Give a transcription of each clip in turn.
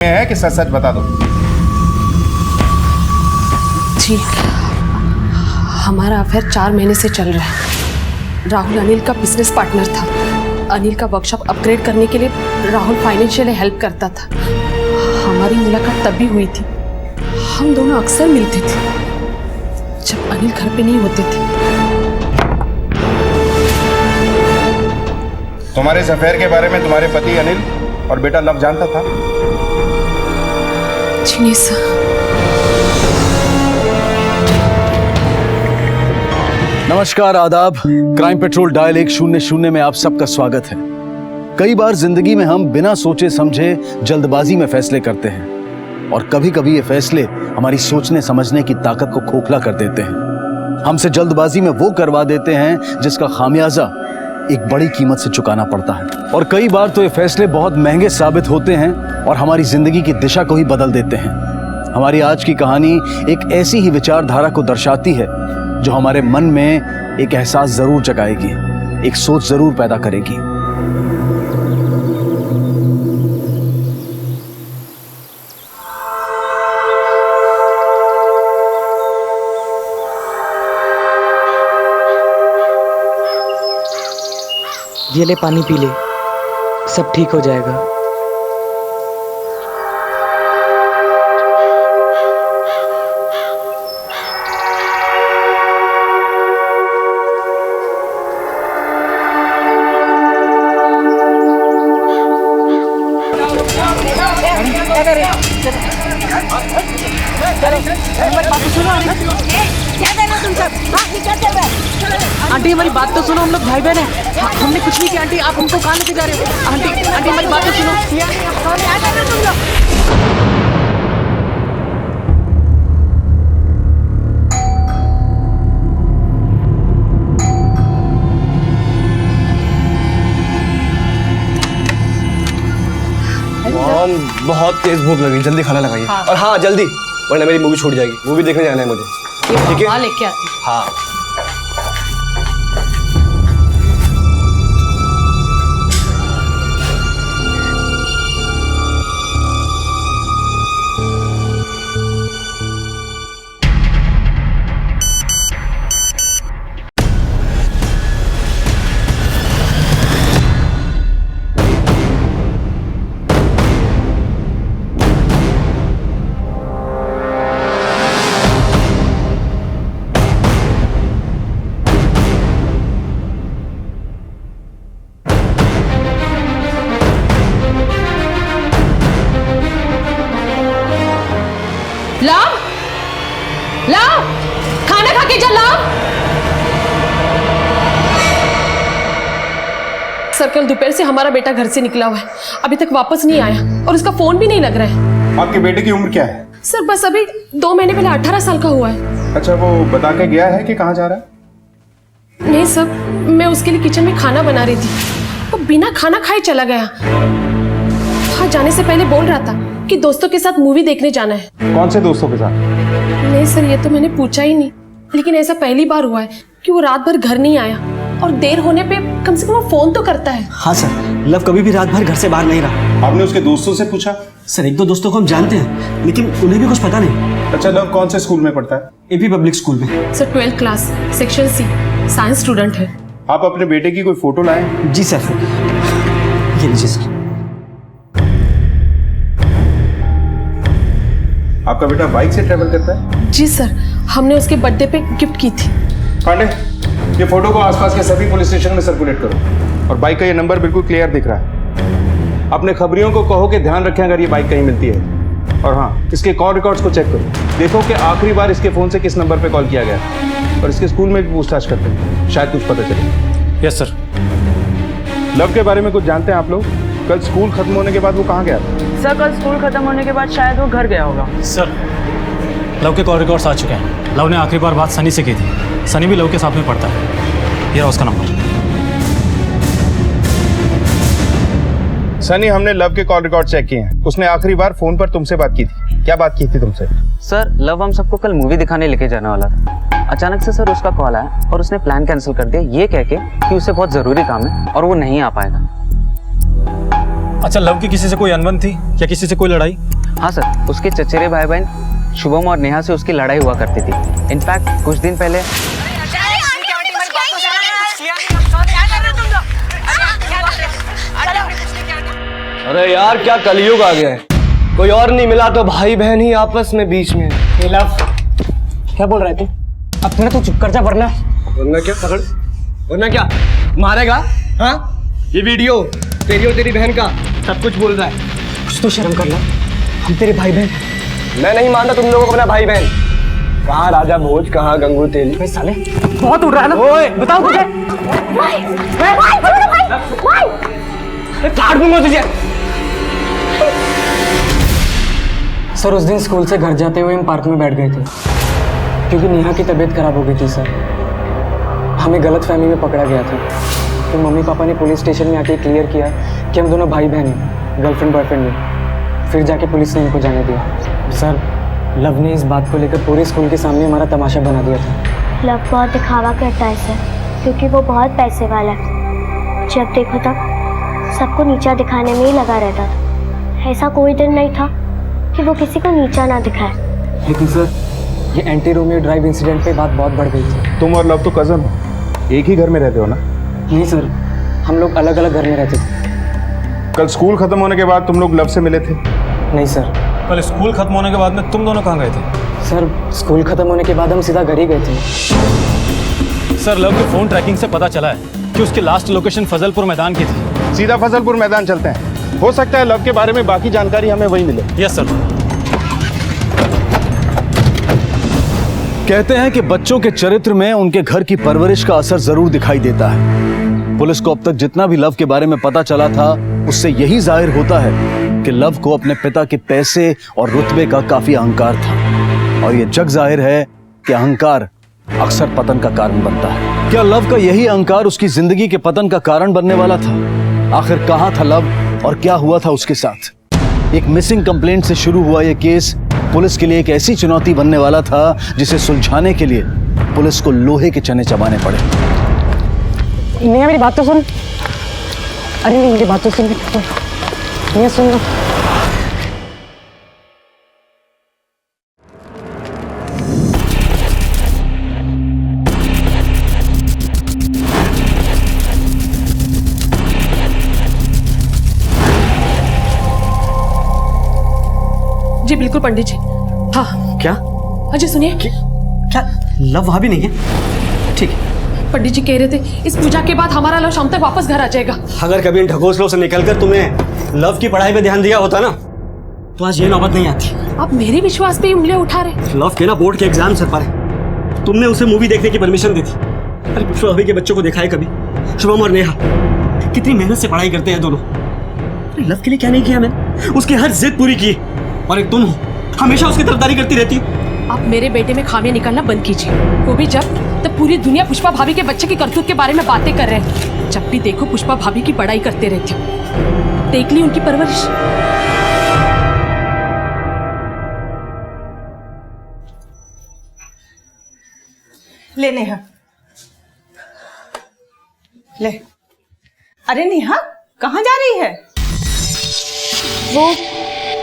है कि सच सच बता दो। जी, हमारा अफेयर 4 महीने से चल रहा है। राहुल अनिल का बिजनेस पार्टनर था। अनिल का वर्कशॉप अपग्रेड करने के लिए राहुल फाइनेंशियली हेल्प करता था। हमारी मुलाकात तब भी हुई थी। हम दोनों अक्सर मिलते थे जब अनिल घर पे नहीं होते थे। तुम्हारे इस अफेयर के बारे में तुम्हारे पति अनिल और बेटा लव जानता था? जी नहीं सर। नमस्कार, आदाब। क्राइम पेट्रोल डायल 100 में आप सबका स्वागत है। कई बार जिंदगी में हम बिना सोचे समझे जल्दबाजी में फैसले करते हैं और कभी कभी ये फैसले हमारी सोचने समझने की ताकत को खोखला कर देते हैं। हमसे जल्दबाजी में वो करवा देते हैं जिसका खामियाजा एक बड़ी कीमत से चुकाना पड़ता है। और कई बार तो ये फैसले बहुत महंगे साबित होते हैं और हमारी जिंदगी की दिशा को ही बदल देते हैं। हमारी आज की कहानी एक ऐसी ही विचारधारा को दर्शाती है जो हमारे मन में एक एहसास जरूर जगाएगी, एक सोच जरूर पैदा करेगी। ये ले, पानी पी ले, सब ठीक हो जाएगा। आंटी हमारी बात तो सुनो, हम लोग भाई बहन हैं। हमने कुछ नहीं किया आंटी, आप हमको कहाँ लेके जा रहे हो? आंटी हमारी बात तो सुनो। बहुत तेज भूख लगी, जल्दी खाना लगाइए। और हाँ जल्दी, वरना मेरी मूवी छूट जाएगी। मूवी देखने जाना है मुझे, ठीक है? लेके आती। हाँ। लाव, लाव, खाना खा के जा लाव। सर, कल दोपहर से हमारा बेटा घर से निकला हुआ है, अभी तक वापस नहीं आया और उसका फोन भी नहीं लग रहा है। आपके बेटे की उम्र क्या है? सर बस अभी 2 महीने पहले 18 साल का हुआ है। अच्छा, वो बता के गया है कि कहाँ जा रहा है? नहीं सर, मैं उसके लिए किचन में खाना बना रही थी, वो बिना खाना खाए चला गया। वहाँ जाने से पहले बोल रहा था कि दोस्तों के साथ मूवी देखने जाना है। कौन से दोस्तों के साथ? नहीं सर, ये तो मैंने पूछा ही नहीं, लेकिन ऐसा पहली बार हुआ है कि वो रात भर घर नहीं आया और देर होने पे कम से कम वो फोन तो करता है। हाँ सर, लव कभी भी रात भर घर से बाहर नहीं रहा। आपने उसके दोस्तों से पूछा? सर, 1-2 दोस्तों को हम जानते हैं, लेकिन उन्हें भी कुछ पता नहीं। अच्छा, लव कौन से स्कूल में पढ़ता है? एपी पब्लिक स्कूल में। Sir 12th class, section C, science student है। आप अपने बेटे की कोई फोटो लाए? जी सर, ये लीजिए सर। आपका बेटा बाइक से ट्रेवल करता है? जी सर, हमने उसके बर्थडे पे गिफ्ट की थी। पांडे, ये फोटो को आसपास के सभी पुलिस स्टेशन में सर्कुलेट करो। और बाइक का ये नंबर बिल्कुल क्लियर दिख रहा है। अपने खबरियों को कहो कि ध्यान रखें अगर ये बाइक कहीं मिलती है। और हाँ, इसके कॉल रिकॉर्ड्स को चेक करो, देखो कि आखिरी बार इसके फोन से किस नंबर पे कॉल किया गया। और इसके स्कूल में भी पूछताछ करते हैं, शायद कुछ पता चले। Yes sir. लव के बारे में कुछ जानते हैं आप लोग? कल स्कूल खत्म होने के बाद वो कहाँ गया था? सर कल स्कूल खत्म होने के बाद शायद वो घर गया होगा। सर, लव के कॉल रिकॉर्ड्स आ चुके हैं। लव ने आखिरी बार बात सनी से की थी। सनी भी लव के साथ में पढ़ता है। ये रहा उसका नंबर। सनी, हमने लव के कॉल रिकॉर्ड चेक किए हैं। उसने आखिरी बार फोन पर तुमसे बात की थी। क्या बात की थी तुमसे? सर, लव हम सबको कल मूवी दिखाने लेके जाने वाला था। अचानक से सर उसका कॉल आया और उसने प्लान कैंसिल कर दिया, ये कह के कि उसे बहुत ज़रूरी काम है और वो नहीं आ पाएगा। अच्छा, लव की किसी से कोई अनबन थी या किसी से कोई लड़ाई? हाँ सर, उसके चचेरे भाई बहन शुभम और नेहा से उसकी लड़ाई हुआ करती थी। इनफैक्ट कुछ दिन पहले अरे यार क्या कलयुग आ गया है, कोई और नहीं मिला तो भाई बहन ही आपस में बीच में। लव क्या बोल रहे थे? अब थोड़ा तो चुप कर जा, वरना क्या पकड़, वरना क्या मारेगा? हाँ, ये वीडियो तेरी और तेरी बहन का सब कुछ बोल रहा है। कुछ तो शर्म कर ला, हम तेरे भाई बहन। मैं नहीं मानता तुम लोगों को अपना भाई बहन। कहाँ राजा भोज, कहाँ गंगू तेली। साले बहुत उड़ रहा है ना। ओए बताओ तुझे, काट दूंगा तुझे। सर उस दिन स्कूल से घर जाते हुए हम पार्क में बैठ गए थे क्योंकि नेहा की तबीयत खराब हो गई थी सर। हमें गलतफहमी में पकड़ा गया था, तो मम्मी पापा ने पुलिस स्टेशन में आके क्लियर किया कि हम दोनों भाई बहन हैं, गर्लफ्रेंड बॉयफ्रेंड नहीं। फिर जाके पुलिस ने इनको जाने दिया। सर लव ने इस बात को लेकर पूरे स्कूल के सामने हमारा तमाशा बना दिया था। लव बहुत दिखावा करता है सर, क्योंकि वो बहुत पैसे वाला है। जब देखो तब सबको नीचा दिखाने में ही लगा रहता था। ऐसा कोई दिन नहीं था कि वो किसी को नीचा ना दिखाए। लेकिन सर ये एंटी रोमियो ड्राइव इंसिडेंट पे बात बहुत बढ़ गई थी। तुम और लव तो कजन हो, एक ही घर में रहते हो ना? नहीं सर, हम लोग अलग अलग घर में रहते थे। कल स्कूल खत्म होने के बाद तुम लोग लव से मिले थे? नहीं सर। कल स्कूल खत्म होने के बाद में तुम दोनों कहाँ गए थे? सर स्कूल खत्म होने के बाद हम सीधा घर ही गए थे। सर लव के फोन ट्रैकिंग से पता चला है कि उसकी लास्ट लोकेशन फजलपुर मैदान की थी। सीधा फजलपुर मैदान चलते हैं, हो सकता है लव के बारे में बाकी जानकारी हमें वही मिले। Yes sir. कहते हैं कि बच्चों के चरित्र में उनके घर की परवरिश का असर जरूर दिखाई देता है। पुलिस को अब तक जितना भी लव के बारे में पता चला था, उससे यही जाहिर होता है कि लव को अपने पिता के पैसे और रुतबे का काफी अहंकार था। और यह जग जाहिर है कि अहंकार अक्सर पतन का कारण बनता है। क्या लव का यही अहंकार उसकी जिंदगी के पतन का कारण बनने वाला था? आखिर कहां था लव और क्या हुआ था उसके साथ? एक मिसिंग कंप्लेंट से शुरू हुआ यह केस पुलिस के लिए एक ऐसी चुनौती बनने वाला था जिसे सुलझाने के लिए पुलिस को लोहे के चने चबाने पड़े। नेहा मेरी बात तो सुन। अरे नहीं मेरी बात तो सुन। नेहा सुन। जी बिल्कुल पंडित जी। हाँ क्या? अजय सुनिए। क्या लव वहां भी नहीं है? ठीक है। पंडित जी कह रहे थे इस पूजा के बाद हमारा लव शाम तक वापस घर आ जाएगा। अगर कभी इन ढकोसलों से निकलकर तुम्हें लव की पढ़ाई पे ध्यान दिया होता ना, तो आज ये नौबत नहीं आती। आप मेरे विश्वास पे ही उंगलियां उठा रहे। लव के ना बोर्ड के एग्जाम सर पर है। तुमने उसे मूवी देखने की परमिशन दी थी। अरे पूछो अभी के बच्चों को देखा है कभी? शुभम और नेहा कितनी मेहनत से पढ़ाई करते हैं दोनों। अरे लव के लिए क्या नहीं किया मैंने? उसकी हर जिद पूरी की। और एक तुम हो, हमेशा उसकी तरफदारी करती रहती हो। आप मेरे बेटे में खामियां निकालना बंद कीजिए। वो भी जब पूरी दुनिया पुष्पा भाभी के बच्चे की करतूत के बारे में बातें कर रहे हैं। जब भी देखो पुष्पा भाभी की बड़ाई करते रहते हो। देख ली उनकी परवरिश। ले नेहा, ले। अरे नेहा कहाँ जा रही है? वो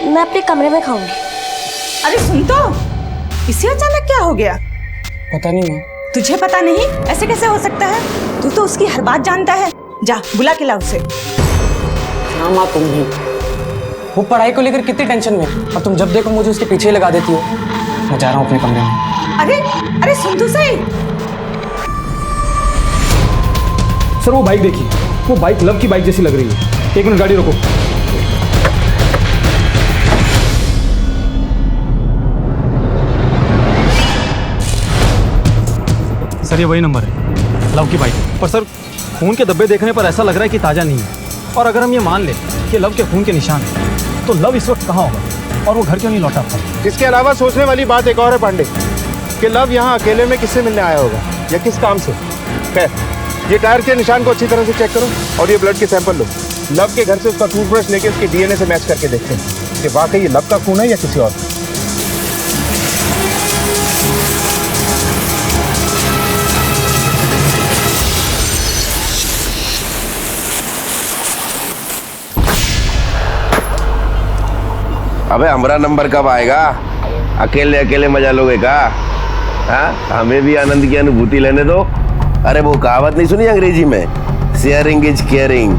मैं अपने कमरे में खाऊंगी। अरे सुन तो, इसे अचानक क्या हो गया? पता नहीं माँ। तुझे पता नहीं? ऐसे कैसे हो सकता है? तू तो उसकी हर बात जानता है। जा बुला के ला उसे। हाँ माँ तुम भी। वो पढ़ाई को लेकर कितनी टेंशन में, और तुम जब देखो मुझे उसके पीछे लगा देती हो। मैं जा रहा हूँ अपने कमरे में। अरे अरे सुन तो सही। सर वो बाइक देखिए, वो बाइक लव की बाइक जैसी लग रही है। एक मिनट गाड़ी रोको। सर ये वही नंबर है, लव की बाइक। पर सर खून के धब्बे देखने पर ऐसा लग रहा है कि ताज़ा नहीं है। और अगर हम ये मान लें कि लव के खून के निशान हैं, तो लव इस वक्त कहाँ होगा और वो घर क्यों नहीं लौटा था? इसके अलावा सोचने वाली बात एक और है पांडे, कि लव यहाँ अकेले में किससे मिलने आया होगा या किस काम से। खैर, ये टायर के निशान को अच्छी तरह से चेक करो और ये ब्लड के सैंपल लो। लव के घर से उसका टूथब्रश लेके उसके डीएनए से मैच करके देखते हैं कि वाकई ये लव का खून है या किसी और। अबे हमारा नंबर कब आएगा? अकेले अकेले मजा लोगे का? हाँ, हमें भी आनंद की अनुभूति लेने दो। अरे वो कहावत नहीं सुनी अंग्रेजी में, शेयरिंग इज केयरिंग।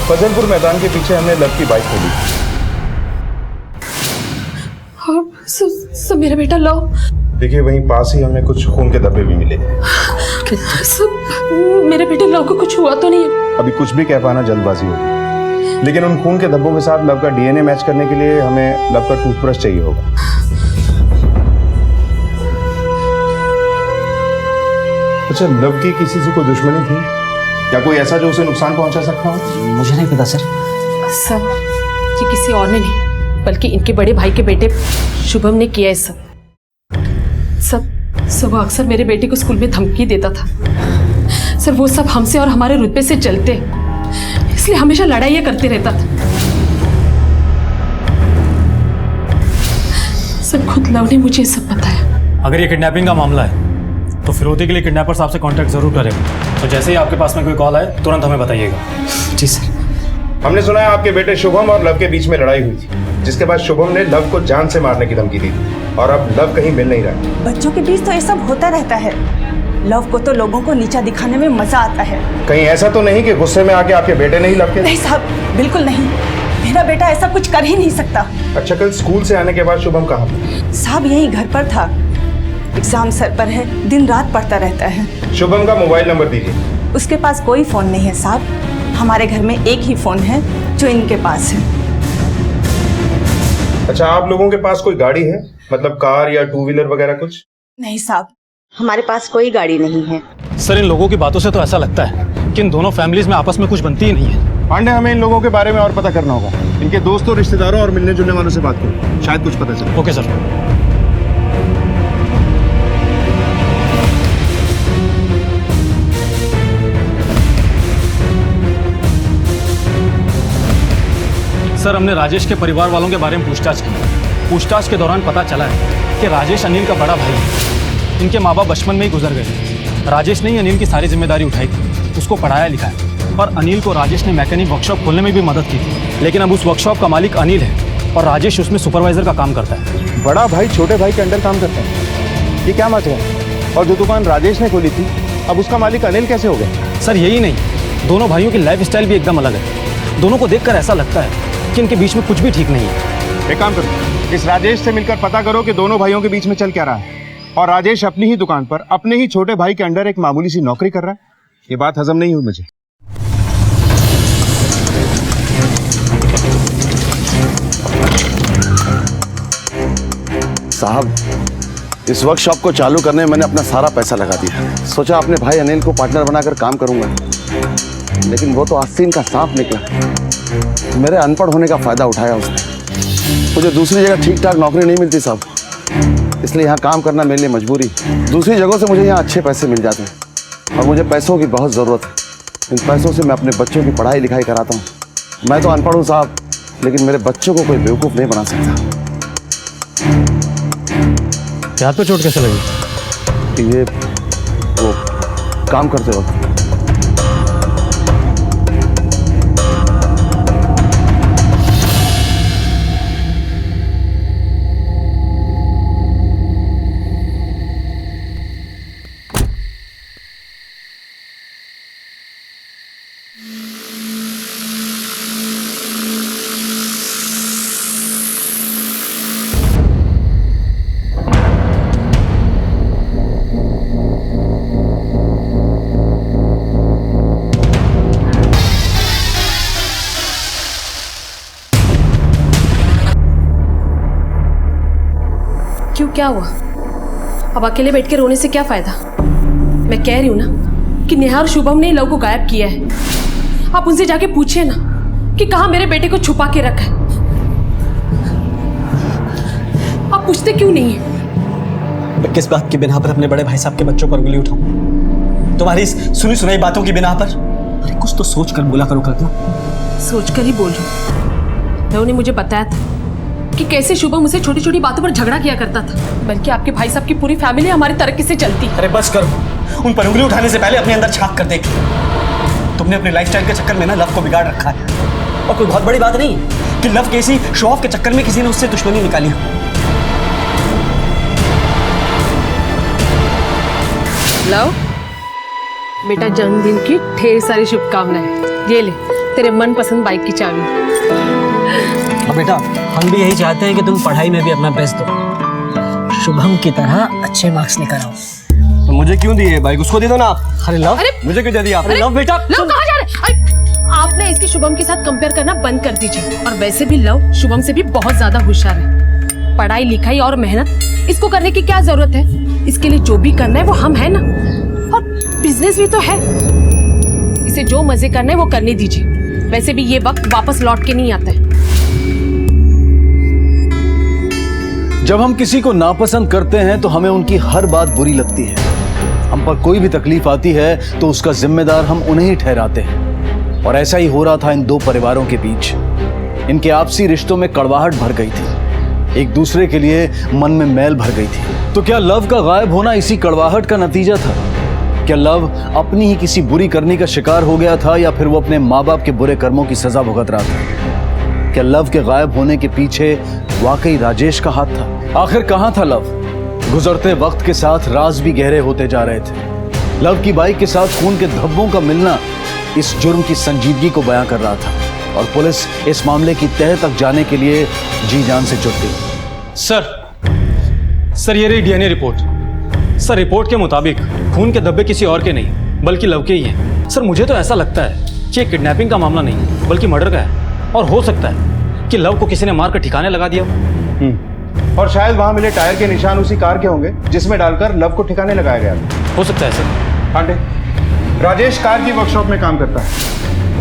फजलपुर मैदान के पीछे हमने लव की बाइक खोली। हाँ, सब मेरा बेटा लव। देखिए वहीं पास ही हमें कुछ खून के धब्बे भी मिले। सब मेरे बेटे लव को कुछ हुआ तो नहीं है? अभी कुछ भी कह पाना जल्दबाजी होगी, लेकिन उन खून के धब्बों के साथ लव का डीएनए मैच करने के लिए हमें लव का टूथब्रश चाहिए होगा। अच्छा, लव की किसी से कोई दुश्मनी थी या कोई ऐसा जो उसे नुकसान पहुंचा सकता हो? मुझे नहीं पता सर। सब ये किसी और ने नहीं बल्कि इनके बड़े भाई के बेटे शुभम ने किया है। सब वो अक्सर मेरे बेटे को स्कूल में धमकी देता था। सर वो सब हमसे और हमारे रुतबे से चलते, इसलिए हमेशा लड़ाइयाँ करते रहता था। सर खुद लव ने मुझे सब बताया। अगर ये किडनैपिंग का मामला है तो फिरौती के लिए किडनैपर साहब से कांटेक्ट जरूर करेगा। तो जैसे ही आपके पास में कोई कॉल आए तुरंत हमें बताइएगा। जी सर। हमने सुना है आपके बेटे शुभम और लव के बीच में लड़ाई हुई थी, जिसके बाद शुभम ने लव को जान से मारने की धमकी दी थी और अब लव कहीं मिल नहीं रहा। बच्चों के बीच तो ये सब होता रहता है। लव को तो लोगों को नीचा दिखाने में मजा आता है। कहीं ऐसा तो नहीं कि गुस्से में आके आपके बेटे ने ही लव के? नहीं साहब, बिल्कुल नहीं। मेरा बेटा ऐसा कुछ कर ही नहीं सकता। अच्छा, कल स्कूल से आने के बाद शुभम कहाँ था? साहब यही घर पर था। एग्जाम सर पर है, दिन रात पढ़ता रहता है। शुभम का मोबाइल नंबर दीजिए। उसके पास कोई फोन नहीं है साहब। हमारे घर में एक ही फोन है जो इनके पास है। अच्छा, आप लोगों के पास कोई गाड़ी है, मतलब कार या टू व्हीलर वगैरह कुछ? नहीं साहब, हमारे पास कोई गाड़ी नहीं है। सर इन लोगों की बातों से तो ऐसा लगता है कि इन दोनों फैमिलीज में आपस में कुछ बनती ही नहीं है। पांडे, हमें इन लोगों के बारे में और पता करना होगा। इनके दोस्तों, रिश्तेदारों और मिलने जुलने वालों से बात करो, शायद कुछ पता चले। Okay sir. सर हमने राजेश के परिवार वालों के बारे में पूछताछ की। पूछताछ के दौरान पता चला है कि राजेश अनिल का बड़ा भाई है। इनके माँ बाप बचपन में ही गुजर गए। राजेश ने ही अनिल की सारी जिम्मेदारी उठाई थी, उसको पढ़ाया लिखाया, और अनिल को राजेश ने मैकेनिक वर्कशॉप खोलने में भी मदद की थी। लेकिन अब उस वर्कशॉप का मालिक अनिल है और राजेश उसमें सुपरवाइजर का काम करता है। बड़ा भाई छोटे भाई के अंडर काम करता है, ये क्या मत है? और जो दुकान राजेश ने खोली थी, अब उसका मालिक अनिल कैसे हो गया? सर यही नहीं, दोनों भाइयों की लाइफ स्टाइल भी एकदम अलग है। दोनों को देखकर ऐसा लगता है कि इनके बीच में कुछ भी ठीक नहीं है। एक काम करो, इस राजेश से मिलकर पता करो कि दोनों भाइयों के बीच में चल क्या रहा है। और राजेश अपनी ही दुकान पर अपने ही छोटे भाई के अंडर एक मामूली सी नौकरी कर रहा है। ये बात हजम नहीं हुई मुझे। साहब, इस वर्कशॉप को चालू करने में मैंने अपना सारा पैसा लगा दिया। सोचा अपने भाई अनिल को पार्टनर बनाकर काम करूंगा, लेकिन वो तो आस्तीन का सांप निकला। मेरे अनपढ़ होने का फायदा उठाया उसने। मुझे दूसरी जगह ठीक ठाक नौकरी नहीं मिलती साहब, इसलिए यहाँ काम करना मेरे लिए मजबूरी। दूसरी जगहों से मुझे यहाँ अच्छे पैसे मिल जाते हैं और मुझे पैसों की बहुत ज़रूरत है। इन पैसों से मैं अपने बच्चों की पढ़ाई लिखाई कराता हूँ। मैं तो अनपढ़ हूँ साहब, लेकिन मेरे बच्चों को कोई बेवकूफ़ नहीं बना सकता। हाथ पे चोट कैसे लगी? ये वो काम करते वक्त। क्यों, क्या हुआ? अब अकेले बैठ के रोने से क्या फायदा? मैं कह रही हूँ ना कि नेहा और शुभम ने लव को गायब किया है। आप उनसे जाके पूछिए ना कि कहाँ मेरे बेटे को छुपा के रखा है। आप पूछते क्यों नहीं है? मैं किस बात की बिना पर अपने बड़े भाई साहब के बच्चों पर उंगली उठाऊं? तुम्हारी इस सुनी सुनाई बातों की बिना पर? अरे कुछ तो सोच कर बोला करो कल्पना। सोच कर ही बोल रही हूँ। लव ने मुझे बताया था कि कैसे शुभम मुझसे छोटी छोटी बातों पर झगड़ा किया करता था, बल्कि आपके भाई साहब की पूरी फैमिली हमारी तरक्की से चलती। अरे बस करो, उन पर उंगली उठाने से पहले अपने अंदर झांक कर देख। तुमने अपने लाइफस्टाइल के चक्कर में ना लव को बिगाड़ रखा है, और कोई बहुत बड़ी बात नहीं कि लव के इसी शो ऑफ के चक्कर में किसी ने उससे दुश्मनी निकाली हो। लव बेटा, जन्मदिन की ढेर सारी शुभकामनाएं। ये ले तेरे मनपसंद बाइक की चाबी। और बेटा, हम भी यही चाहते हैं कि तुम पढ़ाई में भी अपना बेस्ट दो, शुभम की तरह अच्छे मार्क्स लेकर आओ। तो मुझे क्यों दिए बाइक? उसको दे दो ना आप। अरे लव, मुझे क्यों दे दिया आपने? लव बेटा, लव कहाँ जा रहे हैं? आपने इसके शुभम के साथ कंपेयर करना बंद कर दीजिए। और वैसे भी लव शुभम से भी बहुत ज्यादा होशियार है। पढ़ाई लिखाई और मेहनत इसको करने की क्या जरूरत है? इसके लिए जो भी करना है वो हम है ना, और बिजनेस भी तो है। इसे जो मजे करना है वो करने दीजिए। वैसे भी ये वक्त वापस लौट के नहीं आता है। जब हम किसी को नापसंद करते हैं तो हमें उनकी हर बात बुरी लगती है। हम पर कोई भी तकलीफ आती है तो उसका जिम्मेदार हम उन्हें ही ठहराते हैं। और ऐसा ही हो रहा था इन दो परिवारों के बीच। इनके आपसी रिश्तों में कड़वाहट भर गई थी, एक दूसरे के लिए मन में मैल भर गई थी। तो क्या लव का गायब होना इसी कड़वाहट का नतीजा था? क्या लव अपनी ही किसी बुरी करनी का शिकार हो गया था, या फिर वो अपने माँ बाप के बुरे कर्मों की सजा भुगत रहा था? क्या लव के गायब होने के पीछे वाकई राजेश का हाथ था? आखिर कहाँ था लव? गुजरते वक्त के साथ राज भी गहरे होते जा रहे थे। लव की बाइक के साथ खून के धब्बों का मिलना इस जुर्म की संजीदगी को बयां कर रहा था, और पुलिस इस मामले की तह तक जाने के लिए जी जान से जुट गई। सर ये रही डीएनए रिपोर्ट। सर रिपोर्ट के मुताबिक खून के धब्बे किसी और के नहीं बल्कि लव के ही हैं। सर मुझे तो ऐसा लगता है कि ये किडनैपिंग का मामला नहीं बल्कि मर्डर का है, और हो सकता है कि लव को किसी ने मार कर ठिकाने लगा दिया हो। और शायद वहां मिले टायर के निशान उसी कार के होंगे जिसमें डालकर लव को ठिकाने लगाया गया था। हो सकता है सर। पांडे, राजेश कार की वर्कशॉप में काम करता है।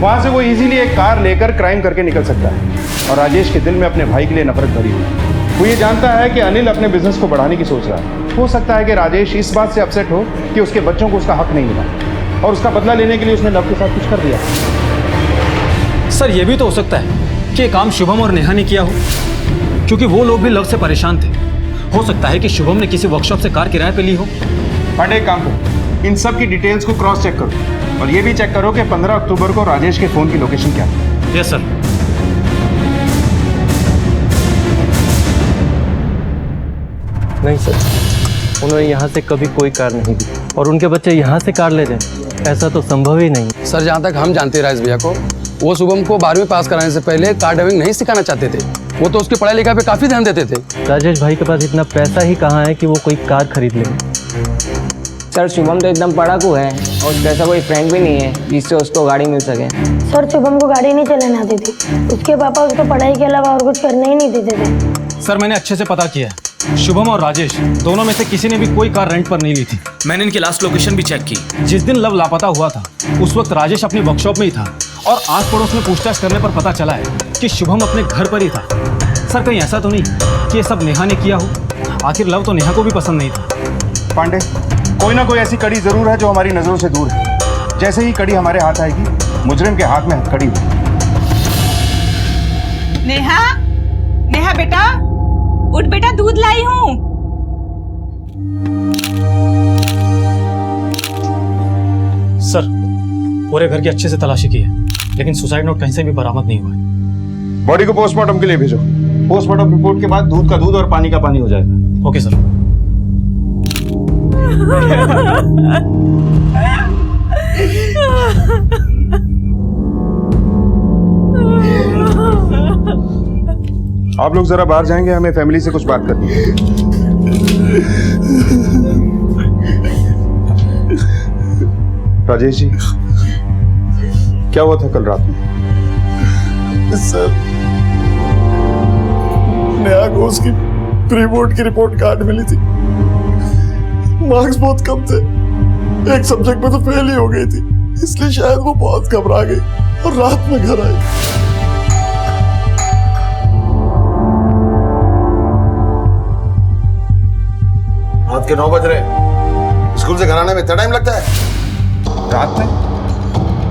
वहां से वो इजीली एक कार लेकर क्राइम करके निकल सकता है, और राजेश के दिल में अपने भाई के लिए नफरत भरी हुई। वो ये जानता है कि अनिल अपने बिजनेस को बढ़ाने की सोच रहा है। हो सकता है कि राजेश इस बात से अपसेट हो कि उसके बच्चों को उसका हक नहीं मिला, और उसका बदला लेने के लिए उसने लव के साथ कुछ कर दिया। सर ये भी तो हो सकता है कि ये काम शुभम और नेहा ने किया हो, क्योंकि वो लोग भी लव से परेशान थे। हो सकता है कि शुभम ने किसी वर्कशॉप से कार किराए पे ली हो। पांडे, एक काम करो, इन सब की डिटेल्स को क्रॉस चेक करो, और ये भी चेक करो कि 15 अक्टूबर को राजेश के फोन की लोकेशन क्या है। Yes sir. नहीं सर, उन्होंने यहाँ से कभी कोई कार नहीं दी, और उनके बच्चे यहाँ से कार ले जाएं, ऐसा तो संभव ही नहीं। सर जहाँ तक हम जानते हैं राजेश भैया को, वो शुभम को 12वीं पास कराने से पहले कार ड्राइविंग नहीं सिखाना चाहते थे। वो तो उसकी पढ़ाई लिखाई पे काफी ध्यान देते थे। राजेश भाई के पास इतना पैसा ही कहाँ है कि वो कोई कार खरीद ले। सर शुभम तो एकदम पढ़ाकू है, और जैसा कोई फ्रेंड भी नहीं है जिससे उसको गाड़ी मिल सके। सर शुभम को गाड़ी नहीं चलाने आती थी, उसके पापा उसको पढ़ाई के अलावा और कुछ करने ही नहीं देते थे। सर मैंने अच्छे से पता किया है, शुभम और राजेश दोनों में से किसी ने भी कोई कार रेंट पर नहीं ली थी। मैंने इनकी लास्ट लोकेशन भी चेक की। जिस दिन लव लापता हुआ था उस वक्त राजेश अपनी वर्कशॉप में ही था, और आस पड़ोस में पूछताछ करने पर पता चला है कि शुभम अपने घर पर ही था। सर कहीं ऐसा तो नहीं कि ये सब नेहा ने किया हो? आखिर लव तो नेहा को भी पसंद नहीं था। पांडे, कोई ना कोई ऐसी कड़ी जरूर है जो हमारी नजरों से दूर है। जैसे ही कड़ी हमारे हाथ आएगी, मुजरिम के हाथ में हथकड़ी होगी। नेहा, नेहा बेटा, उठ बेटा, दूध लाई हूँ। सर पूरे घर की अच्छे से तलाशी की है, लेकिन सुसाइड नोट कहीं से भी बरामद नहीं हुआ है। बॉडी को पोस्टमार्टम के लिए भेजो। पोस्टमार्टम रिपोर्ट के बाद दूध का दूध और पानी का पानी हो जाएगा। Okay sir. आप लोग जरा बाहर जाएंगे, हमें फैमिली से कुछ बात करनी है। राजेश जी, क्या हुआ था कल रात में? सर नेहा को उसकी प्री बोर्ड की रिपोर्ट कार्ड मिली थी, मार्क्स बहुत कम थे, एक सब्जेक्ट में तो फेल ही हो गई थी, इसलिए शायद वो बहुत घबरा गई और रात में घर आई। रात के 9 बज रहे, स्कूल से घर आने में इतना टाइम लगता है? रात में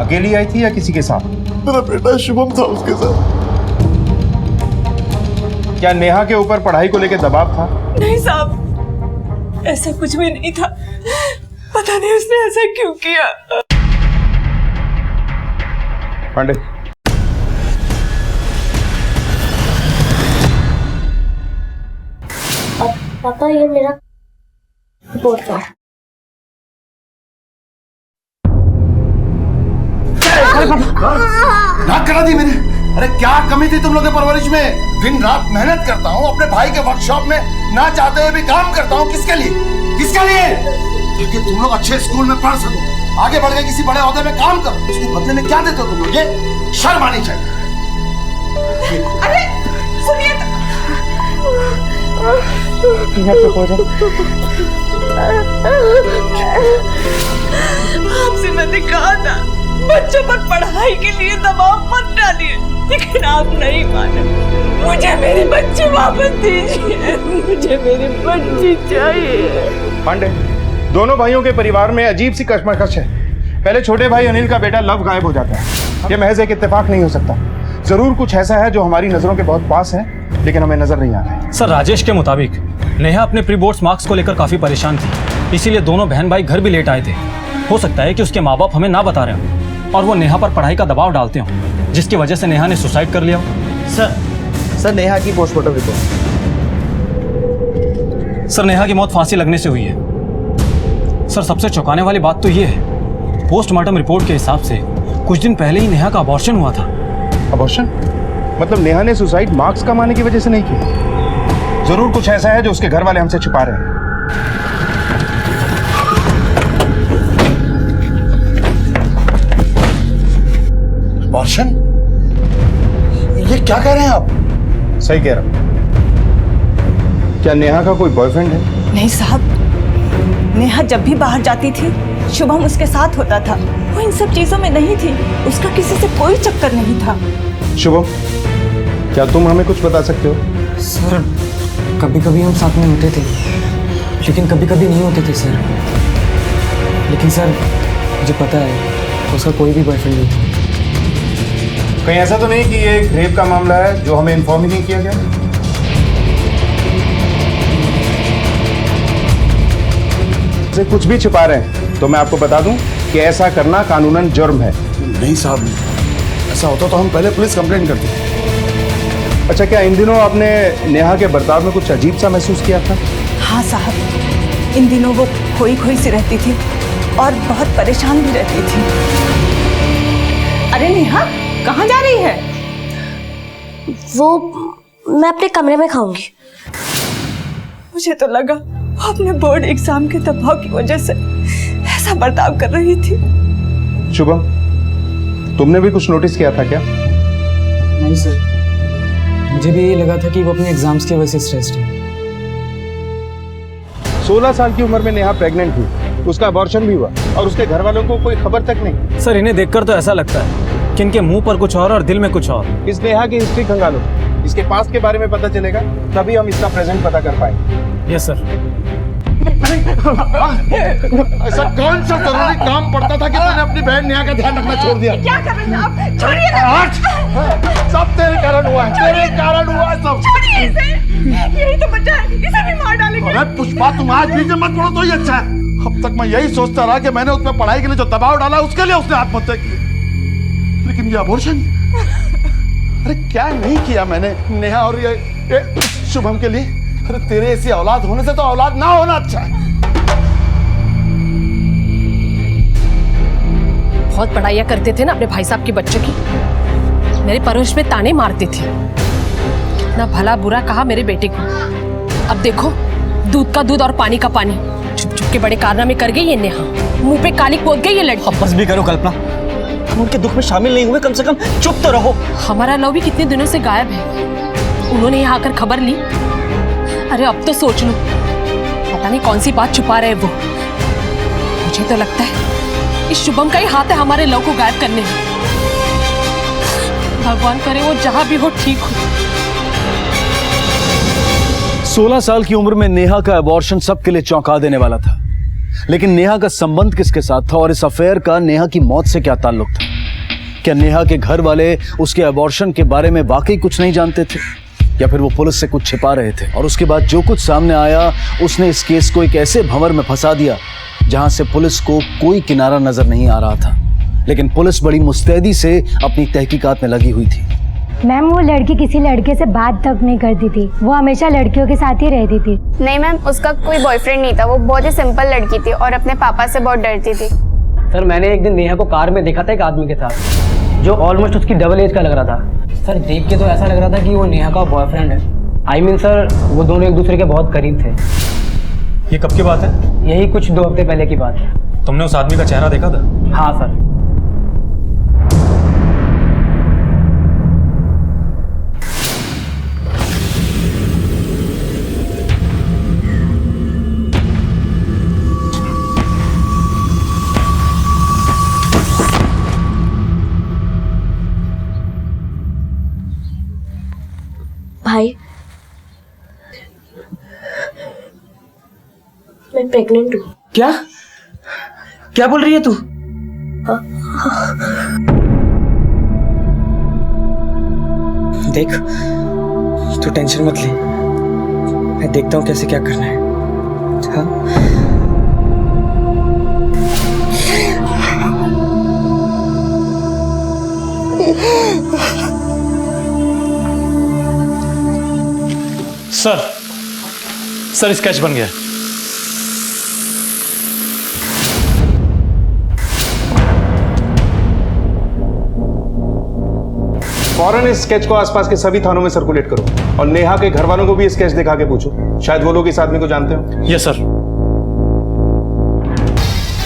अकेली आई थी या किसी के साथ? मेरा बेटा शुभम था उसके साथ। क्या नेहा के ऊपर पढ़ाई को लेकर दबाव था? नहीं साहब, ऐसा कुछ भी नहीं था। पता नहीं उसने ऐसा क्यों किया। पांडे, पापा ये मेरा रिपोर्ट कार्ड। नाक करा दी मैंने। अरे क्या कमी थी तुम लोग के परवरिश में? दिन रात मेहनत करता हूँ, अपने भाई के वर्कशॉप में ना चाहते हुए भी काम करता हूँ। किसके लिए? किसके लिए? ताकि तुम लोग अच्छे स्कूल में पढ़ सको, आगे बढ़ के किसी बड़े ओहदे में काम करो। उसके बदले में क्या देते हो तुम लोग? ये शर्म आनी चाहिए। अरे सुनिए आपसे मैंने कहा था बच्चों पर पढ़ाई के लिए दबाव मत डालिए, लेकिन आप नहीं माने। मुझे मेरी बच्ची वापस दीजिए, मुझे मेरी बच्ची चाहिए। पांडे, दोनों भाइयों के परिवार में अजीब सी कशमकश है। पहले छोटे भाई अनिल का बेटा लव गायब हो जाता है। यह महज एक इत्तेफाक नहीं हो सकता। जरूर कुछ ऐसा है जो हमारी नजरों के बहुत पास है, लेकिन हमें नजर नहीं आ रहा है। सर, राजेश के मुताबिक नेहा अपने प्री बोर्ड्स मार्क्स को लेकर काफी परेशान थी, इसीलिए दोनों बहन भाई घर भी लेट आए थे। हो सकता है कि उसके माँ बाप हमें ना बता रहे हो और वो नेहा पर पढ़ाई का दबाव डालते हो, जिसकी वजह से नेहा ने सुसाइड कर लिया। सर नेहा की पोस्टमार्टम रिपोर्ट। सर, नेहा की मौत फांसी लगने से हुई है। सर, सबसे चौंकाने वाली बात तो ये है, पोस्टमार्टम रिपोर्ट के हिसाब से कुछ दिन पहले ही नेहा का अबॉर्शन हुआ था। अबॉर्शन? मतलब नेहा ने सुसाइड मार्क्स कमाने की वजह से नहीं की? जरूर कुछ ऐसा है जो उसके घर वाले हमसे छुपा रहे हैं। अबॉर्शन? ये क्या कह रहे हैं आप? सही कह रहा हूं। क्या नेहा का कोई बॉयफ्रेंड है? नहीं साहब, नेहा जब भी बाहर जाती थी शुभम उसके साथ होता था। वो इन सब चीजों में नहीं थी, उसका किसी से कोई चक्कर नहीं था। शुभम, क्या तुम हमें कुछ बता सकते हो? सर, कभी कभी हम साथ में होते थे, लेकिन कभी कभी नहीं होते थे सर। लेकिन सर, मुझे पता है उसका कोई भी बॉयफ्रेंड नहीं था। कहीं ऐसा तो नहीं कि ये एक रेप का मामला है जो हमें इन्फॉर्म ही नहीं किया गया? से कुछ भी छिपा रहे हैं तो मैं आपको बता दूं कि ऐसा करना कानूनन जुर्म है। नहीं साहब, ऐसा होता तो हम पहले पुलिस कंप्लेंट करते। अच्छा, क्या इन दिनों आपने नेहा के बर्ताव में कुछ अजीब सा महसूस किया था? हाँ साहब, इन दिनों वो खोई खोई सी रहती थी और बहुत परेशान भी रहती थी। अरे नेहा, कहाँ जा रही है? वो मैं अपने कमरे में खाऊंगी। मुझे तो लगा वो अपने बोर्ड एग्जाम के दबाव की वजह से ऐसा बर्ताव कर रही थी। शुभम, तुमने भी कुछ नोटिस किया था क्या? नहीं सर, मुझे भी यही लगा था कि वो अपने एग्जाम्स की वजह से स्ट्रेस्ड है। 16 साल की उम्र में नेहा प्रेग्नेंट थी, उसका अबॉर्शन भी हुआ और उसके घर वालों को कोई खबर तक नहीं। सर, इन्हें देखकर तो ऐसा लगता है कि इनके मुंह पर कुछ और दिल में कुछ और। इस नेहा की हिस्ट्री खंगालो, इसके पास्ट के बारे में पता चलेगा, तभी हम इसका प्रेजेंट पता कर पाएंगे। Yes sir. ऐसा कौन सा जरूरी काम पड़ता था कि तूने अपनी बहन नेहा का ध्यान रखना छोड़ दिया? क्या कर रहे हैं आप? छोड़िए ना। सब तेरे कारण हुआ है, तेरे कारण हुआ है सब। छोड़िए इसे, यही तो बच्चा है, इसे भी मार डालेंगे। अरे पुष्पा, तुम आज भी मत बोलो तो ही अच्छा है। अब तक मैं यही सोचता रहा कि मैंने उसमें पढ़ाई के लिए जो दबाव डाला उसके लिए उसने आत्महत्या की, लेकिन ये अबॉर्शन। अरे क्या नहीं किया मैंने नेहा और ये शुभम के लिए? अरे तेरे ऐसी औलाद होने से तो औलाद ना होना अच्छा है। बहुत पढ़ाइयाँ करते थे ना अपने भाई साहब के बच्चों की, मेरे परवरिश में ताने मारते थे, ना भला बुरा कहा मेरे बेटे को। अब देखो, दूध का दूध और पानी का पानी, छुप छुप के बड़े कारनामे कर गई ये नेहा, मुंह पे कालिक पोत गई ये लड़की। अब बस भी करो कल्पना, हम उनके दुख में शामिल नहीं हुए, कम से कम चुप तो रहो। हमारा लव भी कितने दिनों से गायब है, उन्होंने यहाँ आकर खबर ली। अरे अब तो सोच लो, पता नहीं कौन सी बात छुपा रहे वो। मुझे तो लगता है इस शुभम का ही हाथ है हमारे लव को गायब करने में। भगवान करे वो जहां भी हो ठीक हो। 16 साल की उम्र में नेहा का अबॉर्शन सबके लिए चौंका देने वाला था, लेकिन नेहा का संबंध किसके साथ था और इस अफेयर का नेहा की मौत से क्या ताल्लुक था? क्या नेहा के घर वाले उसके अबॉर्शन के बारे में वाकई कुछ नहीं जानते थे? या फिर वो पुलिस से कुछ छिपा रहे थे, और उसके बाद जो कुछ सामने आया उसने इस केस को एक ऐसे भंवर में फंसा दिया जहां से पुलिस को कोई किनारा नजर नहीं आ रहा था। लेकिन पुलिस बड़ी मुस्तैदी से अपनी तहकीकात में लगी हुई थी। मैम, वो लड़की किसी लड़के से बात तक नहीं करती थी, वो हमेशा लड़कियों के साथ ही रहती थी। नहीं मैम, उसका कोई बॉयफ्रेंड नहीं था, वो बहुत ही सिंपल लड़की थी और अपने पापा से बहुत डरती थी। सर, मैंने एक दिन नेहा को कार में देखा था एक आदमी के साथ जो ऑलमोस्ट उसकी डबल एज का लग रहा था। सर, देख के तो ऐसा लग रहा था कि वो नेहा का बॉयफ्रेंड है। आई मीन सर, वो दोनों एक दूसरे के बहुत करीब थे। ये कब की बात है? यही कुछ 2 हफ्ते पहले की बात है। तुमने उस आदमी का चेहरा देखा था? हाँ सर। भाई, मैं प्रेग्नेंट हूँ। क्या क्या बोल रही है तू? देख, तू टेंशन मत ले, मैं देखता हूँ कैसे क्या करना है। हाँ? सर स्केच बन गया। फौरन इस स्केच को आसपास के सभी थानों में सर्कुलेट करो और नेहा के घर वालों को भी स्केच दिखा के पूछो, शायद वो लोग इस आदमी को जानते हो। Yes sir.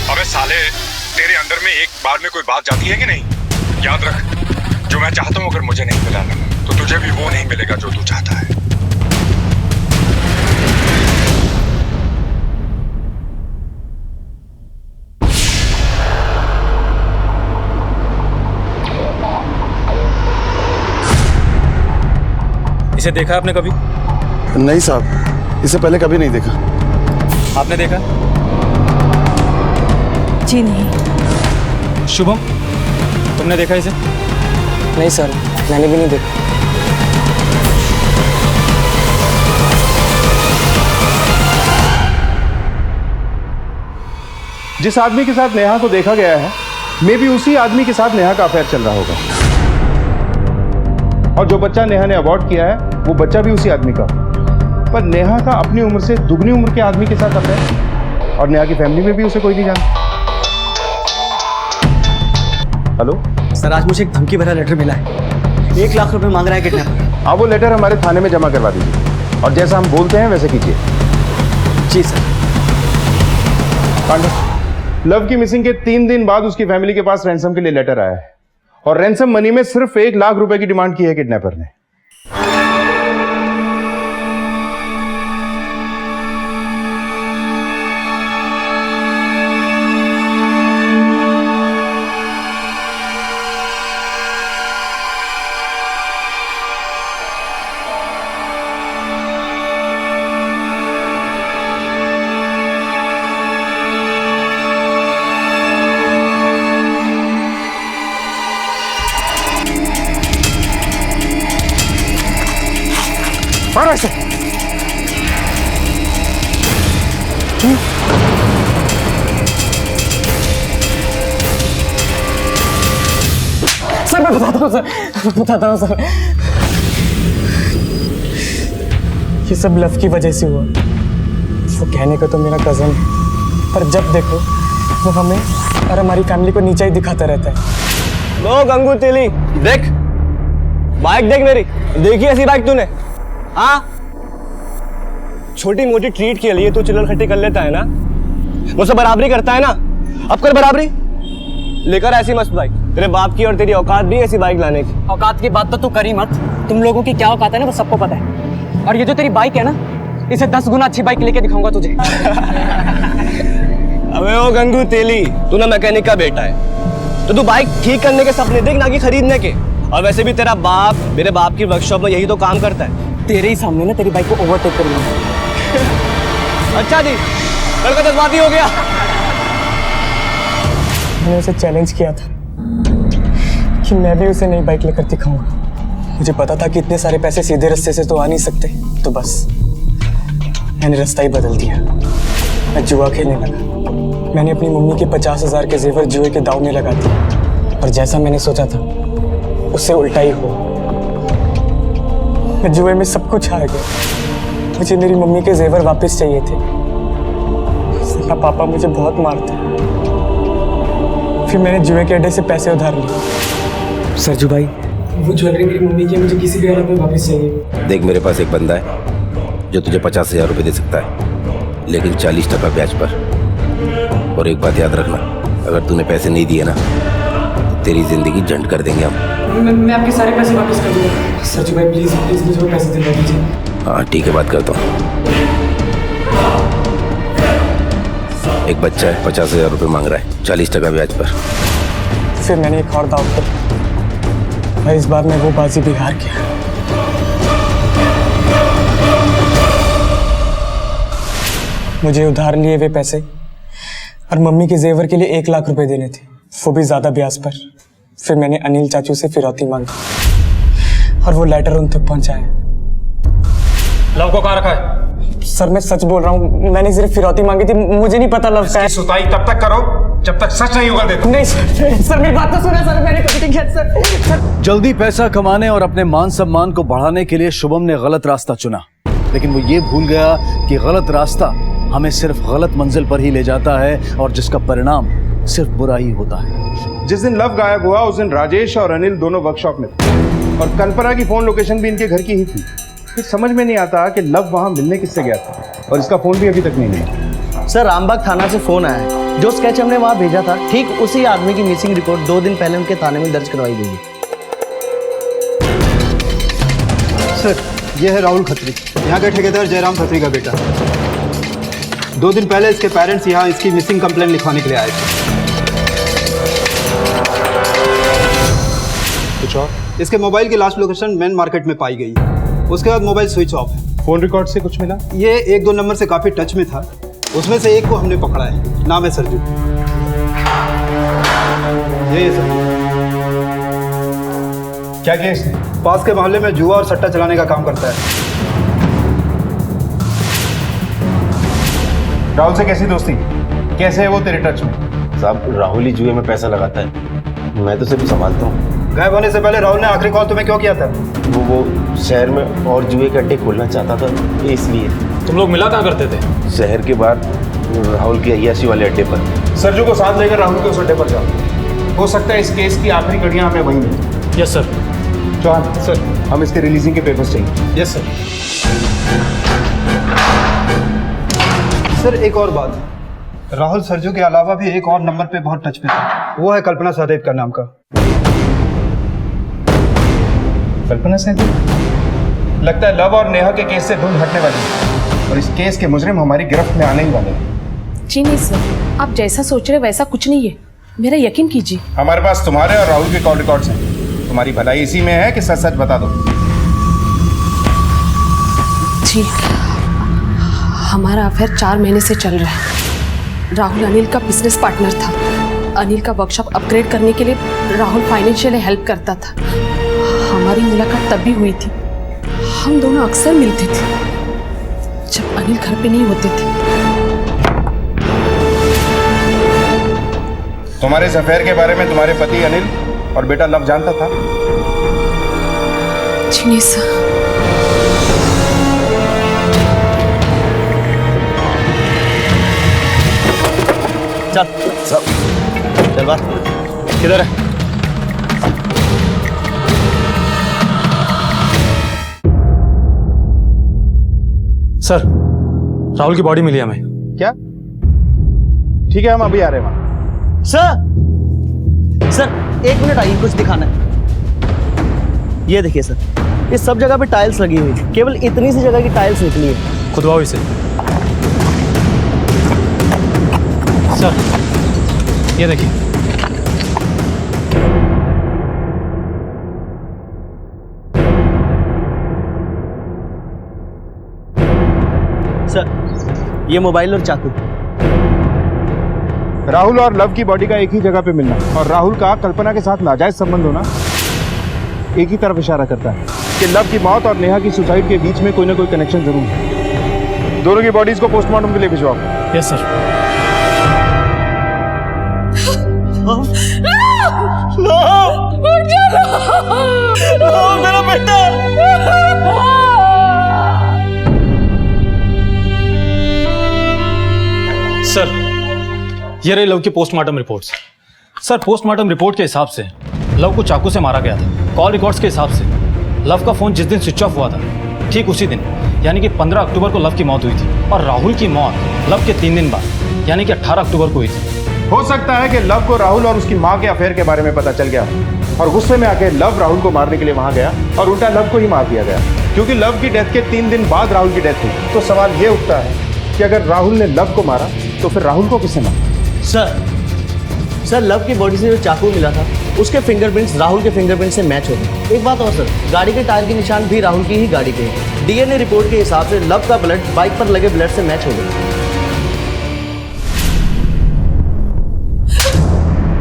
अबे साले, तेरे अंदर में एक बार में कोई बात जाती है कि नहीं? याद रख, जो मैं चाहता हूँ अगर मुझे नहीं मिला ना, तो तुझे भी वो नहीं मिलेगा जो तू चाहता है। इसे देखा आपने कभी? नहीं साहब, इससे पहले कभी नहीं देखा। आपने देखा? जी नहीं। शुभम, तुमने देखा इसे? नहीं सर, मैंने भी नहीं देखा। जिस आदमी के साथ नेहा को देखा गया है, मे भी उसी आदमी के साथ नेहा का अफेयर चल रहा होगा, और जो बच्चा नेहा ने अबॉर्ट किया है वो बच्चा भी उसी आदमी का। पर नेहा का अपनी उम्र से दुगनी उम्र के आदमी के साथ अफेयर, और नेहा की फैमिली में भी उसे कोई नहीं जानता। हेलो सर, आज मुझे एक धमकी भरा लेटर मिला है। 1 लाख रुपए मांग रहा है किडनैपर। आप वो लेटर हमारे थाने में जमा करवा दीजिए, और जैसा हम बोलते हैं वैसे कीजिए। जी सर। पांडव, लव की मिसिंग के 3 दिन बाद उसकी फैमिली के पास रैंसम के लिए लेटर आया है, और रैंसम मनी में सिर्फ 1 लाख रुपए की डिमांड की है किडनैपर ने। मारो इसे। सर, मैं बताता हूँ सर, ये सब लव की वजह से हुआ। वो कहने का तो मेरा कजन है, पर जब देखो वो हमें और हमारी फैमिली को नीचा ही दिखाता रहता है। लो गंगू तेली, देख बाइक देख मेरी, देखी ऐसी बाइक तूने? हाँ, छोटी मोटी ट्रीट के लिए तू चिल्लर खट्टी कर लेता है ना, मुझसे बराबरी करता है ना, अब कर बराबरी। लेकर ऐसी मस्त बाइक, तेरे बाप की और तेरी औकात भी ऐसी बाइक लाने की। औकात की बात तो तू करी मत, तुम लोगों की क्या औकात है ना वो सबको पता है। और ये जो तेरी बाइक है ना, इसे 10 गुना अच्छी बाइक लेके दिखाऊंगा तुझे। अबे ओ गंगू तेली, तू ना मैकेनिक का बेटा है, तो तू बाइक ठीक करने के सपने देख, ना कि खरीदने के। और वैसे भी तेरा बाप मेरे बाप की वर्कशॉप में यही तो काम करता है। तेरे ही सामने ना तेरी बाइक को ओवरटेक कर लूंगा। अच्छा जी, लड़का जज्बाती हो गया। मैंने उसे चैलेंज किया था कि मैं भी उसे नई बाइक लेकर दिखाऊंगा, मुझे पता था कि इतने सारे पैसे सीधे रास्ते से तो आ नहीं सकते, तो बस मैंने रास्ता ही बदल दिया। मैं जुआ खेलने लगा। मैंने अपनी मम्मी के 50,000 के जेवर जुए के दाव में लगा दिए और जैसा मैंने सोचा था उससे उल्टा ही हुआ। मैं जुए में सब कुछ हार गया। मुझे मेरी मम्मी के जेवर वापस चाहिए थे। मेरा पापा मुझे बहुत मारते। फिर मैंने जुए के अड्डे से पैसे उधार लिए। सरजू भाई, वो ज्वेलरी मेरी मम्मी की, मुझे किसी भी हालत में वापस चाहिए। देख, मेरे पास एक बंदा है जो तुझे 50,000 रुपये दे सकता है, लेकिन 40% ब्याज पर। और एक बात याद रखना, अगर तूने पैसे नहीं दिए ना तो तेरी जिंदगी झंड कर देंगे हम। मैं आपके सारे पैसे वापस कर दूंगा। सरजू भाई प्लीज प्लीज मुझे पैसे दिलवा दीजिए। हाँ ठीक है, बात करता हूँ। एक बच्चा है, 50,000 रुपये मांग रहा है, 40% ब्याज पर। फिर मैंने एक और दाव पर, इस बार मैं वो बाजी भी हार गया। मुझे उधार लिए हुए पैसे और मम्मी के जेवर के लिए 1 लाख रुपए देने थे, वो भी ज्यादा ब्याज पर। फिर मैंने अनिल चाचू से फिरौती मांगी और वो लेटर उन तक पहुंचाया। लव को कहाँ रखा है? सर मैं सच बोल रहा हूँ, मैंने सिर्फ फिरौती मांगी थी, मुझे नहीं पता लव का है। सुताई तब तक करो जब तक सच नहीं होगा। देखो नहीं सर मेरी बात तो सुना सर, मैंने कुछ नहीं किया सर। जल्दी पैसा कमाने और अपने मान सम्मान को बढ़ाने के लिए शुभम ने गलत रास्ता चुना, लेकिन वो ये भूल गया कि गलत रास्ता हमें सिर्फ गलत मंजिल पर ही ले जाता है और जिसका परिणाम सिर्फ बुरा ही होता है। जिस दिन लव गायब हुआ उस दिन राजेश और अनिल दोनों वर्कशॉप में थे और कल्पना की फोन लोकेशन भी इनके घर की ही थी। फिर समझ में नहीं आता कि लव वहां मिलने किससे गया था और इसका फोन भी अभी तक नहीं मिला। सर रामबाग थाना से फोन आया है। जो स्केच हमने वहाँ भेजा था ठीक उसी आदमी की मिसिंग रिपोर्ट 2 दिन पहले उनके थाने में दर्ज करवाई गई है। सर ये है राहुल खत्री, यहाँ के ठेकेदार जयराम खत्री का बेटा। 2 दिन पहले इसके पेरेंट्स यहाँ इसकी मिसिंग कंप्लेंट लिखवाने के लिए आए थे। कुछ और? इसके मोबाइल की लास्ट लोकेशन मेन मार्केट में पाई गई है। उसके बाद मोबाइल स्विच ऑफ है। फोन रिकॉर्ड से कुछ मिला? ये 1-2 नंबर से काफी टच में था, उसमें से एक को हमने पकड़ा है। नाम है सरजू। ये सरजू। क्या किया इसने? पास के मोहल्ले में जुआ और सट्टा चलाने का काम करता है। राहुल से कैसी दोस्ती? कैसे है वो तेरे टच में? साहब राहुल ही जुए में पैसा लगाता है, मैं तो सिर्फ संभालता हूँ। गायब होने से पहले राहुल ने आखिरी कॉल तुम्हें क्यों किया था? वो शहर में और जुए के अड्डे खोलना चाहता था, इसलिए। तुम लोग मिला कहाँ करते थे? शहर के बाहर राहुल के अय्याशी वाले अड्डे पर। सरजू को साथ लेकर राहुल के उस अड्डे पर जाओ। हो सकता है इस केस की आखिरी कड़ियाँ हमें वहीं मिली। Yes sir. चौहान सर, हम इसके रिलीजिंग के पेपर्स चाहिए। Yes sir. सर एक और बात, राहुल सरजू के अलावा भी एक और नंबर पे बहुत टच में था। वो है कल्पना सहदेव का नाम का। कल्पना सहदेव? लगता है लव और नेहा के केस से धुन हटने वाली है और इस केस के मुजरिम हमारी गिरफ्त में आने ही वाले हैं। जी नहीं सर, आप जैसा सोच रहे वैसा कुछ नहीं है, मेरा यकीन कीजिए। हमारे पास तुम्हारे और राहुल के कॉल रिकॉर्ड्स हैं। तुम्हारी भलाई इसी में है कि सच सच बता दो। जी, हमारा अफेयर 4 महीने से चल रहा है। राहुल अनिल का बिजनेस पार्टनर था। अनिल का वर्कशॉप अपग्रेड करने के लिए राहुल फाइनेंशियल हेल्प करता था। हमारी मुलाकात तब भी हुई थी। हम दोनों अक्सर मिलते थे जब अनिल घर पे नहीं होते थे। तुम्हारे इस अफेयर के बारे में तुम्हारे पति अनिल और बेटा लव जानता था? जी नहीं सर। चल बात किधर है? सर राहुल की बॉडी मिली हमें। क्या? ठीक है, हम अभी आ रहे हैं वहां। सर 1 मिनट आइए, कुछ दिखाना है। ये देखिए सर, इस सब जगह पे टाइल्स लगी हुई है, केवल इतनी सी जगह की टाइल्स निकली है। खुदवाओ इसे। सर ये देखिए। सर ये मोबाइल और चाकू। राहुल और लव की बॉडी का एक ही जगह पे मिलना और राहुल का कल्पना के साथ नाजायज संबंध होना, एक ही तरफ इशारा करता है कि लव की मौत और नेहा की सुसाइड के बीच में कोई ना कोई कनेक्शन जरूर है। दोनों की बॉडीज को पोस्टमार्टम के लिए भिजवाओ। Yes sir. मेरा बेटा। सर ये रही लव की postmortem reports. Sir postmortem report के हिसाब से लव को चाकू से मारा गया था। कॉल रिकॉर्ड्स के हिसाब से लव का फोन जिस दिन स्विच ऑफ हुआ था ठीक उसी दिन यानी कि 15 अक्टूबर को लव की मौत हुई थी और राहुल की मौत लव के 3 दिन बाद यानी कि 18 अक्टूबर को हुई थी। हो सकता है कि लव को राहुल और उसकी माँ के अफेयर के बारे में पता चल गया और गुस्से में आके लव राहुल को मारने के लिए वहां गया और उल्टा लव को ही मार दिया गया। क्योंकि लव की डेथ के 3 दिन बाद राहुल की डेथ हुई तो सवाल ये उठता है कि अगर राहुल ने लव को मारा तो फिर राहुल को किसने मारा? सर लव की बॉडी से जो चाकू मिला था उसके फिंगरप्रिंट्स राहुल के फिंगरप्रिंट से मैच हो गए। एक बात और सर, गाड़ी के टायर के निशान भी राहुल की ही गाड़ी के हैं। डीएनए रिपोर्ट के हिसाब से लव का ब्लड बाइक पर लगे ब्लड से मैच हो गया।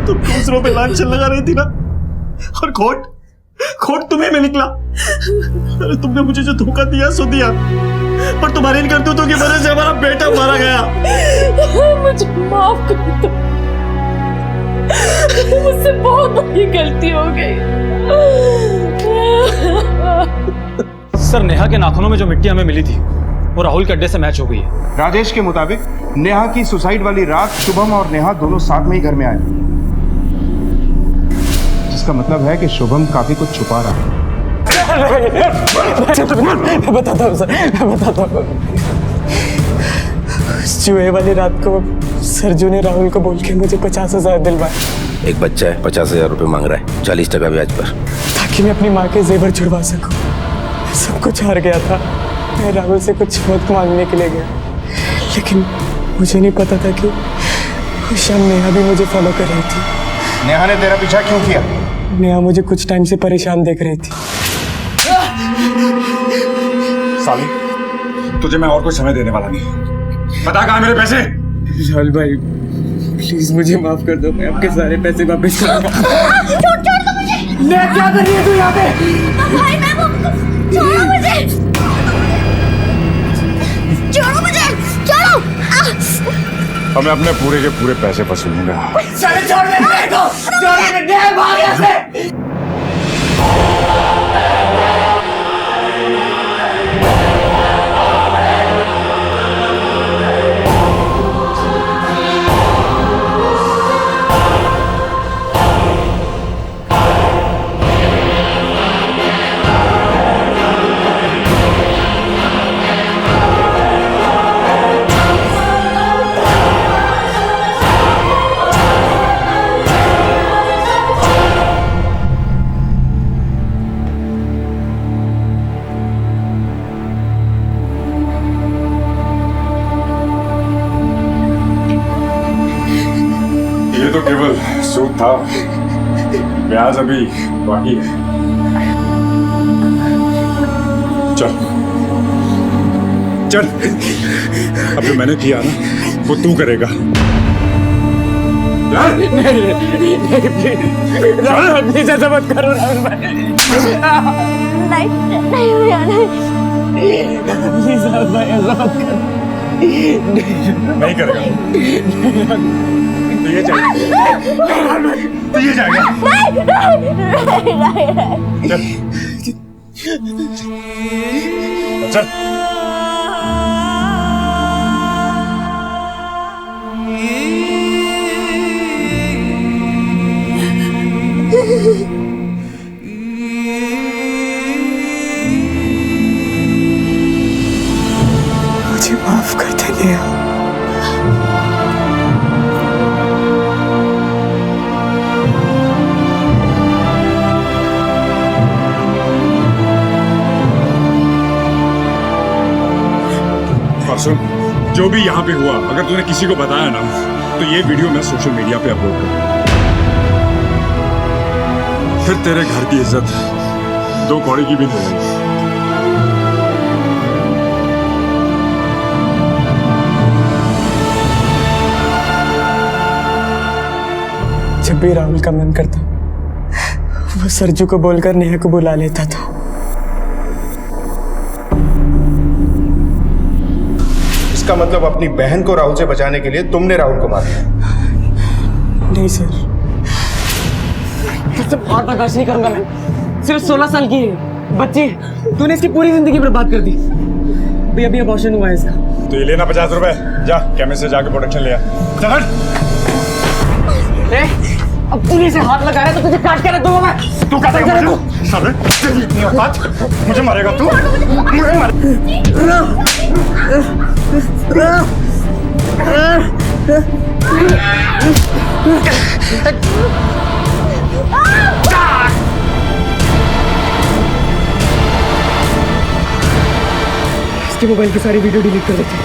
तुम दूसरों पे लांछन लगा रही थी ना और खोट तुम्हें में निकला। अरे तुमने मुझे जो धोखा दिया सो दिया, पर तुम्हारे इन करतूतों की वजह से हमारा बेटा मारा गया। मुझे माफ कर दो, मुझसे बहुत बड़ी गलती हो गई। सर नेहा के नाखूनों में जो मिट्टी हमें मिली थी वो राहुल के अड्डे से मैच हो गई है। राजेश के मुताबिक नेहा की सुसाइड वाली रात शुभम और नेहा दोनों साथ में ही घर में आए, जिसका मतलब है कि शुभम काफी कुछ छुपा रहा है। मैं बताता हूँ सर, मैं बताता हूँ। जुए वाली रात को सरजू ने राहुल को बोल के मुझे 50,000 दिलवाए। एक बच्चा है 50,000 रुपये मांग रहा है 40% ब्याज पर, ताकि मैं अपनी माँ के जेवर छुड़वा सकूं। मैं सब कुछ हार गया था। मैं राहुल से कुछ मदद मांगने के लिए गया, लेकिन मुझे नहीं पता था कि उस शाम नेहा भी मुझे फॉलो कर रही थी। नेहा ने तेरा पीछा क्यों किया? नेहा मुझे कुछ टाइम से परेशान देख रही थी। साली तुझे मैं और कुछ समय देने वाला नहीं। बता कहाँ मेरे पैसे? राहुल भाई प्लीज मुझे माफ कर दो, मैं आपके सारे पैसे वापस करूंगा। छोड़ दो मुझे। क्या कर रही है तू यहाँ पे? भाई मैं वो छोड़ो मुझे, छोड़ो मुझे, छोड़ो। और मैं अपने पूरे के पूरे पैसे वसूलूंगा। चले छोड़ दे, छोड़ दे, भाग यहाँ से। ये तो केवल सूद था, ब्याज अभी बाकी है। चल चल, अब जो मैंने किया ना वो तू करेगा। नहीं ऐसा मत करो राहुल भाई। नहीं भैया नहीं, प्लीज राहुल भाई ऐसा मत करो। नहीं करेगा तो ये जाएगा, तो ये जाएगा। चल चल। मुझे माफ कर दे नेहा। सुन, जो भी यहाँ पे हुआ अगर तूने किसी को बताया ना तो ये वीडियो मैं सोशल मीडिया पे अपलोड करूँगा। फिर तेरे घर की इज्जत 2 कौड़ी की भी नहीं रहेगी। जब भी राहुल का मन करता वो सरजू को बोलकर नेहा को बुला लेता था। इसका मतलब अपनी बहन को राहुल से बचाने के लिए तुमने राहुल को मार दिया? नहीं सर, तुझसे और बर्दाश्त नहीं करूंगा मैं। सिर्फ 16 साल की है बच्ची, तूने इसकी पूरी जिंदगी बर्बाद कर दी। अभी अभी अबॉर्शन हुआ है इसका। तो ये लेना 50 रुपए, जा केमिस्ट से जाके प्रोडक्शन ले आ। चल अब पुलिस से हाथ लगा रहा है तो तुझे काट के रख दूंगा मैं। तू काट के रख दो साले, तेरी इतनी औकात, मुझे मारेगा तू? मुझे मार। इसके मोबाइल की सारी वीडियो डिलीट कर देते।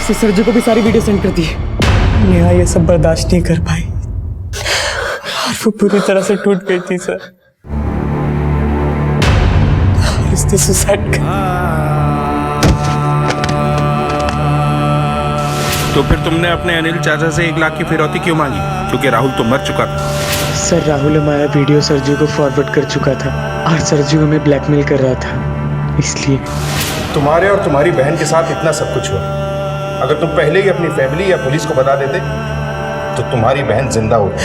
इसे सरजू को भी सारी वीडियो सेंड कर दी। नेहा ये सब बर्दाश्त नहीं कर पाई और वो पूरी तरह से टूट गई थी सर। इसने सुसाइड कर। तो फिर तुमने अपने अनिल चाचा से 1 लाख की फिरौती क्यों मांगी? क्योंकि राहुल तो मर चुका था। सर राहुल हमारा वीडियो सरजू को फॉरवर्ड कर चुका था और सरजू हमें ब्लैकमेल कर रहा था, इसलिए। तुम्हारे और तुम्हारी बहन के साथ इतना सब कुछ हुआ। अगर तुम पहले ही अपनी फैमिली या पुलिस को बता देते तो तुम्हारी बहन जिंदा होती।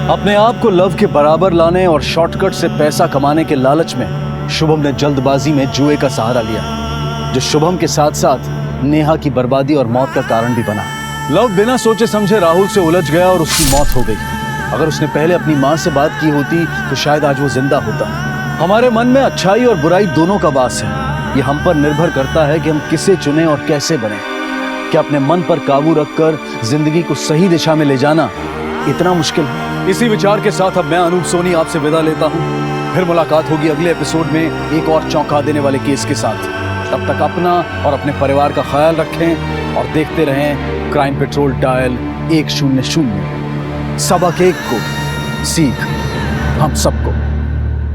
अपने आप को लव के बराबर लाने और शॉर्टकट से पैसा कमाने के लालच में शुभम ने जल्दबाजी में जुए का सहारा लिया, जो शुभम के साथ साथ नेहा की बर्बादी और मौत का कारण भी बना। लव बिना सोचे समझे राहुल से उलझ गया और उसकी मौत हो गई। अगर उसने पहले अपनी माँ से बात की होती तो शायद आज वो जिंदा होता। हमारे मन में अच्छाई और बुराई दोनों का वास है। ये हम पर निर्भर करता है कि हम किसे चुने और कैसे बने। क्या अपने मन पर काबू रखकर जिंदगी को सही दिशा में ले जाना इतना मुश्किल है? इसी विचार के साथ अब मैं अनूप सोनी आपसे विदा लेता हूँ। फिर मुलाकात होगी अगले एपिसोड में एक और चौंका देने वाले केस के साथ। तब तक अपना और अपने परिवार का ख्याल रखें और देखते रहें क्राइम पेट्रोल डायल 100। सबक एक को, सीख हम सबको।